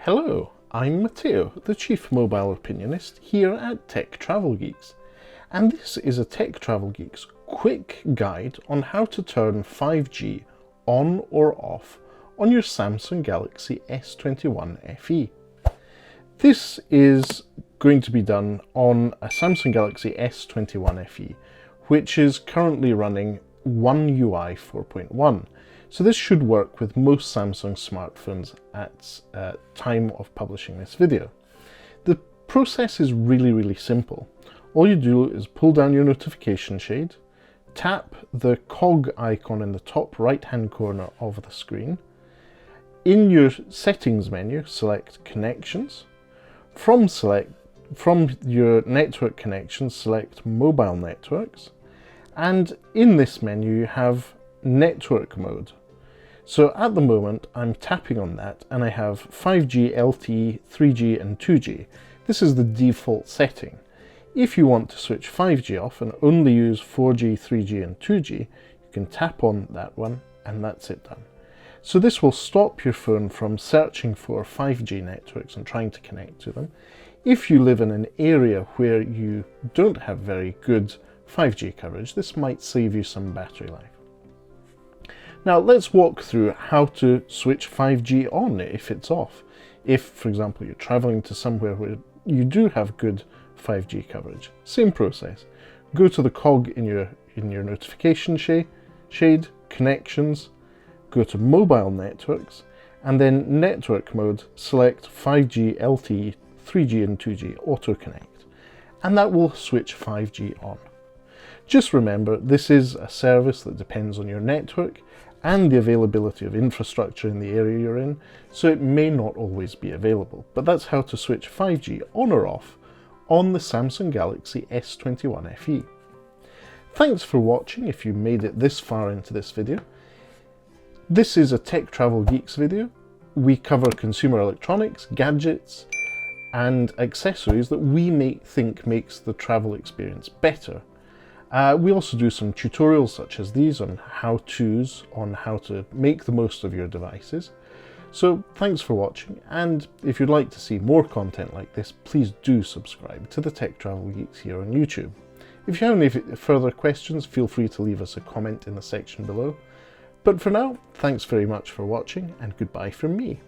Hello, I'm Matteo, the Chief Mobile Opinionist here at Tech Travel Geeks, and this is a Tech Travel Geeks quick guide on how to turn 5G on or off on your Samsung Galaxy S21 FE. This is going to be done on a Samsung Galaxy S21 FE, which is currently running One UI 4.1. So this should work with most Samsung smartphones at time of publishing this video. The process is really simple. All you do is pull down your notification shade, tap the cog icon in the top right hand corner of the screen. In your settings menu, select connections. From your network connections, select mobile networks. And in this menu you have network mode. So at the moment I'm tapping on that and I have 5G, LTE, 3G and 2G. This is the default setting. If you want to switch 5G off and only use 4G, 3G and 2G, you can tap on that one and that's it done. So this will stop your phone from searching for 5G networks and trying to connect to them. If you live in an area where you don't have very good 5G coverage, this might save you some battery life. Now let's walk through how to switch 5G on if it's off. If, for example, you're traveling to somewhere where you do have good 5G coverage, same process. Go to the cog in your notification shade, connections, go to mobile networks, and then network mode, select 5G, LTE, 3G and 2G auto connect, and that will switch 5G on. Just remember, this is a service that depends on your network and the availability of infrastructure in the area you're in, so it may not always be available. But that's how to switch 5G on or off on the Samsung Galaxy S21 FE. Thanks for watching if you made it this far into this video. This is a Tech Travel Geeks video. We cover consumer electronics, gadgets, and accessories that we think makes the travel experience better. We also do some tutorials such as these on how-tos on how to make the most of your devices. So thanks for watching, and if you'd like to see more content like this, please do subscribe to the Tech Travel Geeks here on YouTube. If you have any further questions, feel free to leave us a comment in the section below. But for now, thanks very much for watching, and goodbye from me.